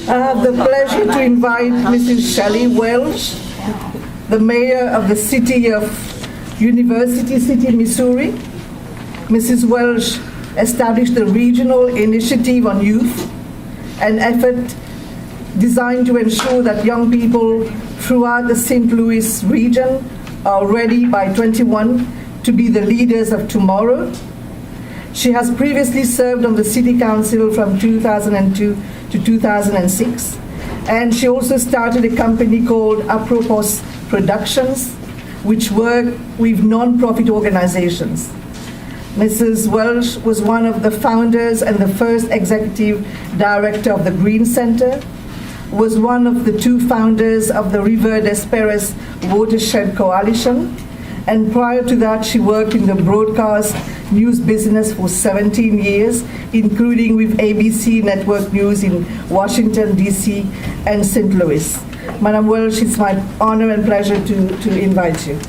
I have the pleasure to invite Mrs. Shelley Welch, the mayor of the city of University City, Missouri. Mrs. Welch established the Regional Initiative on Youth, an effort designed to ensure that young people throughout the St. Louis region are ready by 21 to be the leaders of tomorrow. She has previously served on the City Council from 2002 to 2006, and she also started a company called Apropos Productions, which work with non-profit organizations. Mrs. Welch was one of the founders and the first executive director of the Green Center, was one of the two founders of the River des Peres Watershed Coalition, and prior to that she worked in the broadcast news business for 17 years, including with ABC Network News in Washington, D.C. and St. Louis. Madam Welch, it's my honor and pleasure to invite you.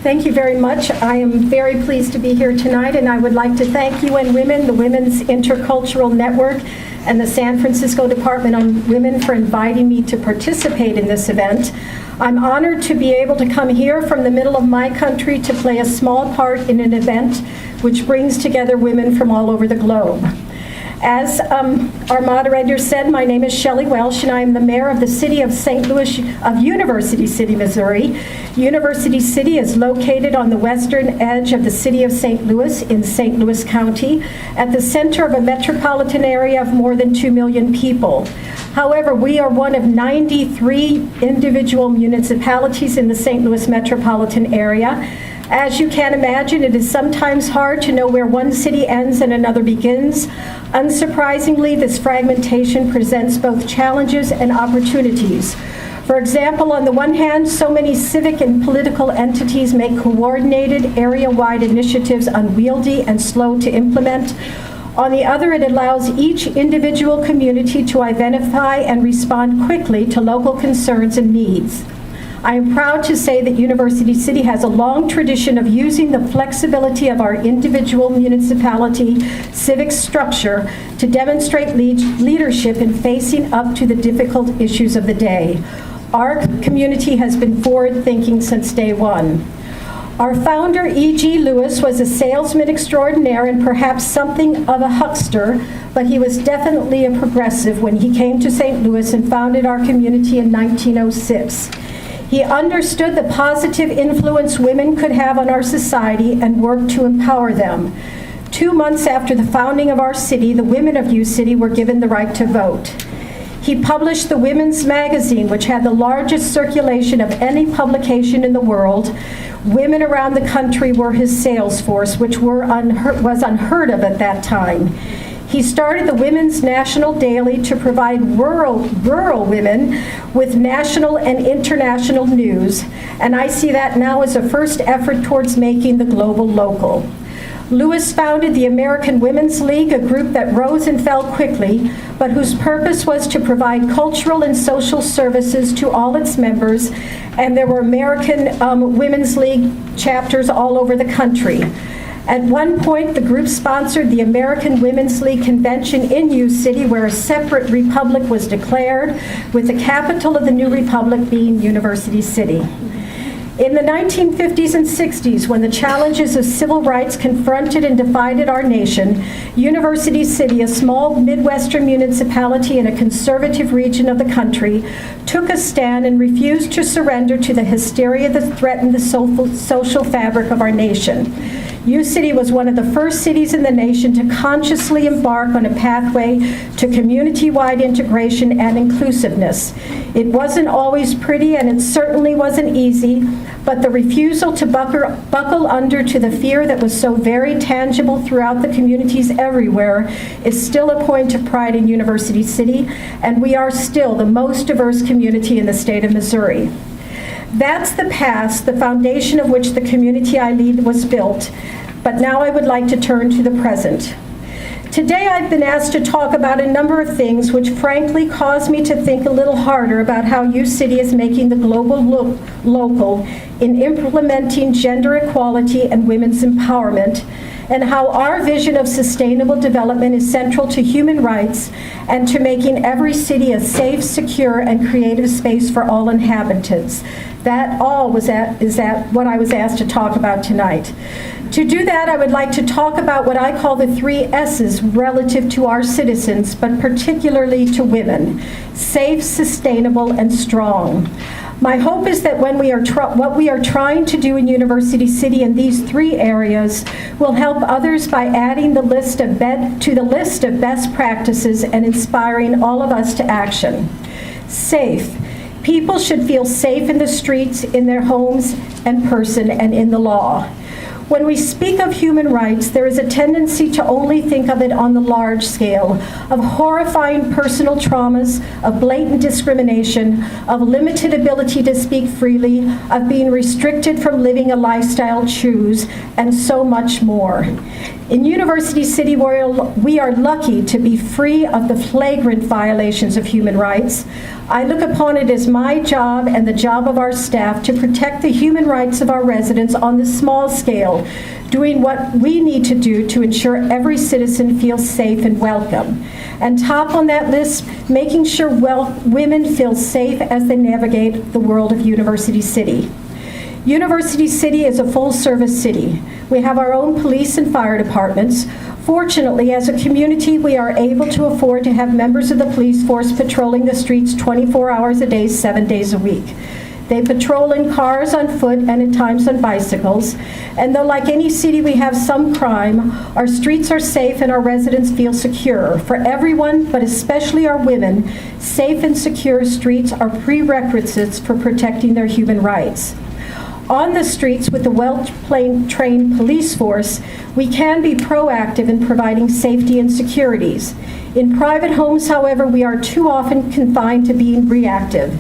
Thank you very much. I am very pleased to be here tonight, and I would like to thank UN Women, the Women's Intercultural Network, and the San Francisco Department on Women for inviting me to participate in this event. I'm honored to be able to come here from the middle of my country to play a small part in an event which brings together women from all over the globe. As our moderator said, my name is Shelley Welch, and I am the mayor of the city of St. Louis, of University City, Missouri. University City is located on the western edge of the city of St. Louis in St. Louis County, at the center of a metropolitan area of more than 2 million people. However, we are one of 93 individual municipalities in the St. Louis metropolitan area. As you can imagine, it is sometimes hard to know where one city ends and another begins. Unsurprisingly, this fragmentation presents both challenges and opportunities. For example, on the one hand, so many civic and political entities make coordinated area-wide initiatives unwieldy and slow to implement. On the other, it allows each individual community to identify and respond quickly to local concerns and needs. I am proud to say that University City has a long tradition of using the flexibility of our individual municipality civic structure to demonstrate leadership in facing up to the difficult issues of the day. Our community has been forward-thinking since day one. Our founder, E.G. Lewis, was a salesman extraordinaire and perhaps something of a huckster, but he was definitely a progressive when he came to St. Louis and founded our community in 1906. He understood the positive influence women could have on our society and worked to empower them. 2 months after the founding of our city, the women of U City were given the right to vote. He published the Women's Magazine, which had the largest circulation of any publication in the world. Women around the country were his sales force, which was unheard of at that time. He started the Women's National Daily to provide rural women with national and international news, and I see that now as a first effort towards making the global local. Lewis founded the American Women's League, a group that rose and fell quickly, but whose purpose was to provide cultural and social services to all its members, and there were American Women's League chapters all over the country. At one point, the group sponsored the American Women's League Convention in U City, where a separate republic was declared, with the capital of the new republic being University City. In the 1950s and 60s, when the challenges of civil rights confronted and divided our nation, University City, a small Midwestern municipality in a conservative region of the country, took a stand and refused to surrender to the hysteria that threatened the social fabric of our nation. U City was one of the first cities in the nation to consciously embark on a pathway to community-wide integration and inclusiveness. It wasn't always pretty, and it certainly wasn't easy, but the refusal to buckle under to the fear that was so very tangible throughout the communities everywhere is still a point of pride in University City, and we are still the most diverse community in the state of Missouri. That's the past, the foundation of which the community I lead was built, but now I would like to turn to the present. Today I've been asked to talk about a number of things which frankly cause me to think a little harder about how U-City is making the global look local in implementing gender equality and women's empowerment, and how our vision of sustainable development is central to human rights and to making every city a safe, secure, and creative space for all inhabitants. That all is what I was asked to talk about tonight. To do that, I would like to talk about what I call the 3 S's relative to our citizens, but particularly to women: safe, sustainable, and strong. My hope is that when what we are trying to do in University City in these 3 areas will help others by adding to the list of best practices and inspiring all of us to action. Safe. People should feel safe in the streets, in their homes, and person, and in the law. When we speak of human rights, there is a tendency to only think of it on the large scale, of horrifying personal traumas, of blatant discrimination, of limited ability to speak freely, of being restricted from living a lifestyle choose, and so much more. In University City, we are lucky to be free of the flagrant violations of human rights. I look upon it as my job and the job of our staff to protect the human rights of our residents on the small scale, doing what we need to do to ensure every citizen feels safe and welcome. And top on that list, making sure women feel safe as they navigate the world of University City. University City is a full-service city. We have our own police and fire departments. Fortunately, as a community, we are able to afford to have members of the police force patrolling the streets 24 hours a day, 7 days a week. They patrol in cars, on foot, and at times on bicycles. And though like any city we have some crime, our streets are safe and our residents feel secure. For everyone, but especially our women, safe and secure streets are prerequisites for protecting their human rights. On the streets with the well-trained police force, we can be proactive in providing safety and securities. In private homes, however, we are too often confined to being reactive.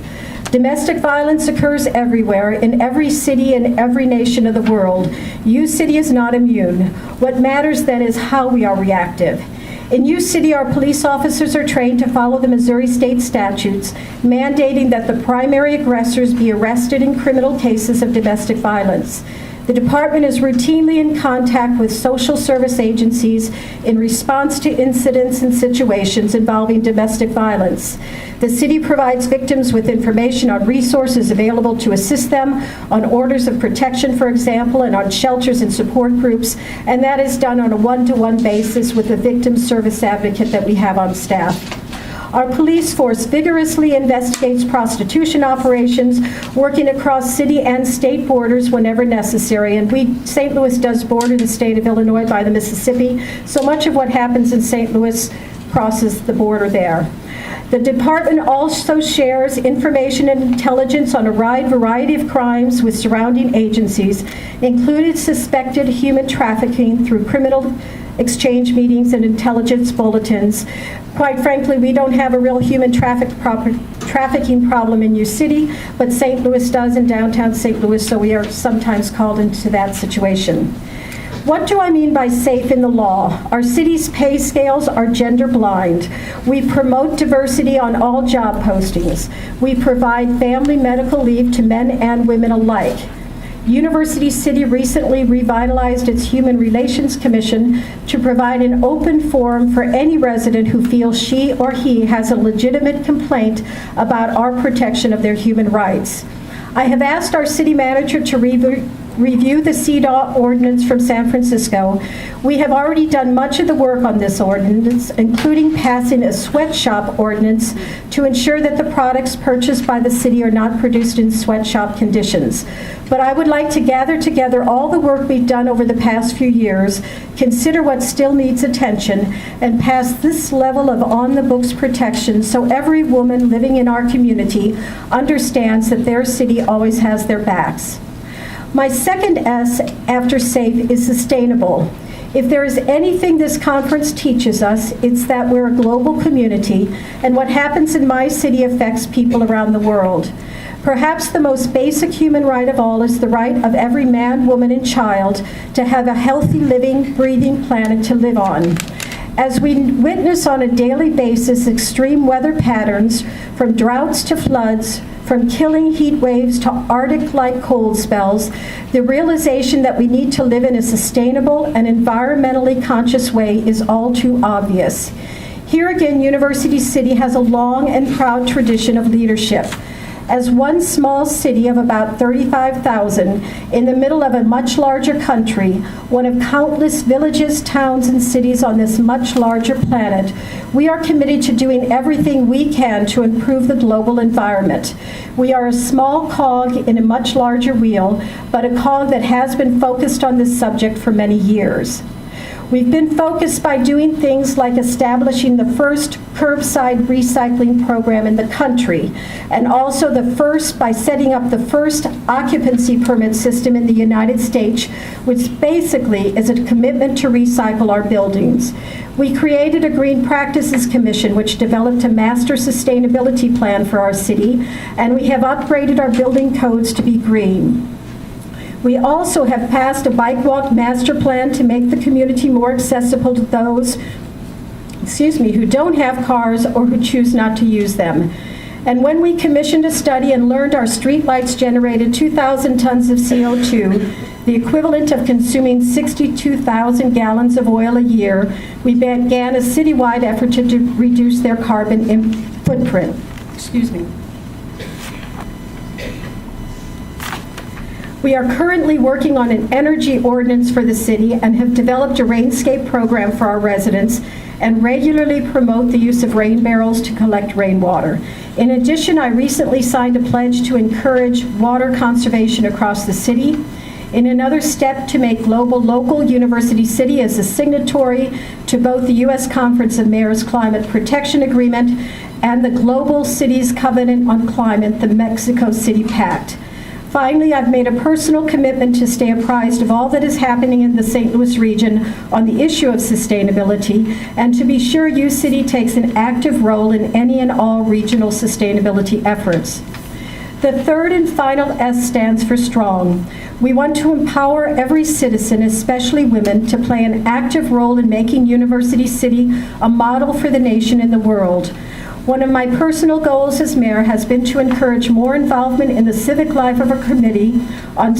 Domestic violence occurs everywhere, in every city and every nation of the world. U-City is not immune. What matters then is how we are reactive. In U-City, our police officers are trained to follow the Missouri state statutes, mandating that the primary aggressors be arrested in criminal cases of domestic violence. The department is routinely in contact with social service agencies in response to incidents and situations involving domestic violence. The city provides victims with information on resources available to assist them, on orders of protection, for example, and on shelters and support groups, and that is done on a one-to-one basis with the victim service advocate that we have on staff. Our police force vigorously investigates prostitution operations, working across city and state borders whenever necessary. And St. Louis does border the state of Illinois by the Mississippi, so much of what happens in St. Louis crosses the border there. The department also shares information and intelligence on a wide variety of crimes with surrounding agencies, including suspected human trafficking through criminal exchange meetings and intelligence bulletins. Quite frankly, we don't have a real human trafficking problem in U-City, but St. Louis does in downtown St. Louis, so we are sometimes called into that situation. What do I mean by safe in the law? Our city's pay scales are gender blind. We promote diversity on all job postings. We provide family medical leave to men and women alike. University City recently revitalized its Human Relations Commission to provide an open forum for any resident who feels she or he has a legitimate complaint about our protection of their human rights. I have asked our city manager to review the CEDAW ordinance from San Francisco. We have already done much of the work on this ordinance, including passing a sweatshop ordinance to ensure that the products purchased by the city are not produced in sweatshop conditions. But I would like to gather together all the work we've done over the past few years, consider what still needs attention, and pass this level of on-the-books protection so every woman living in our community understands that their city always has their backs. My second S after safe is sustainable. If there is anything this conference teaches us, it's that we're a global community, and what happens in my city affects people around the world. Perhaps the most basic human right of all is the right of every man, woman, and child to have a healthy, living, breathing planet to live on. As we witness on a daily basis extreme weather patterns, from droughts to floods, from killing heat waves to Arctic-like cold spells, the realization that we need to live in a sustainable and environmentally conscious way is all too obvious. Here again, University City has a long and proud tradition of leadership. As one small city of about 35,000 in the middle of a much larger country, one of countless villages, towns, and cities on this much larger planet, we are committed to doing everything we can to improve the global environment. We are a small cog in a much larger wheel, but a cog that has been focused on this subject for many years. We've been focused by doing things like establishing the first curbside recycling program in the country, and also the first by setting up the first occupancy permit system in the United States, which basically is a commitment to recycle our buildings. We created a Green Practices Commission, which developed a master sustainability plan for our city, and we have upgraded our building codes to be green. We also have passed a bike walk master plan to make the community more accessible to those, who don't have cars or who choose not to use them. And when we commissioned a study and learned our streetlights generated 2,000 tons of CO2, the equivalent of consuming 62,000 gallons of oil a year, we began a citywide effort to reduce their carbon footprint. We are currently working on an energy ordinance for the city and have developed a rainscape program for our residents and regularly promote the use of rain barrels to collect rainwater. In addition, I recently signed a pledge to encourage water conservation across the city. In another step to make local University City as a signatory to both the U.S. Conference of Mayors Climate Protection Agreement and the Global Cities Covenant on Climate, the Mexico City Pact. Finally, I've made a personal commitment to stay apprised of all that is happening in the St. Louis region on the issue of sustainability, and to be sure UCity takes an active role in any and all regional sustainability efforts. The third and final S stands for strong. We want to empower every citizen, especially women, to play an active role in making University City a model for the nation and the world. One of my personal goals as mayor has been to encourage more involvement in the civic life of our community, on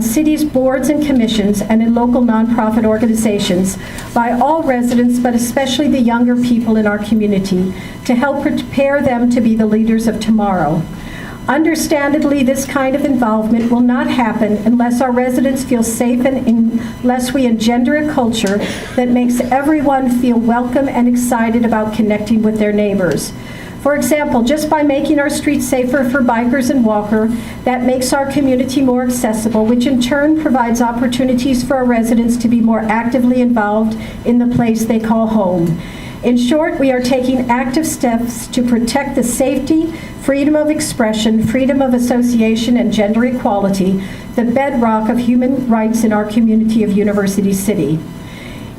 cities, boards, and commissions, and in local nonprofit organizations by all residents, but especially the younger people in our community, to help prepare them to be the leaders of tomorrow. Understandably, this kind of involvement will not happen unless our residents feel safe and unless we engender a culture that makes everyone feel welcome and excited about connecting with their neighbors. For example, just by making our streets safer for bikers and walkers, that makes our community more accessible, which in turn provides opportunities for our residents to be more actively involved in the place they call home. In short, we are taking active steps to protect the safety, freedom of expression, freedom of association, and gender equality, the bedrock of human rights in our community of University City.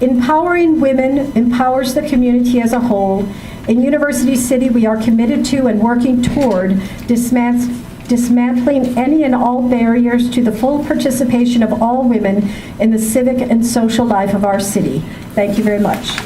Empowering women empowers the community as a whole. In University City, we are committed to and working toward dismantling any and all barriers to the full participation of all women in the civic and social life of our city. Thank you very much.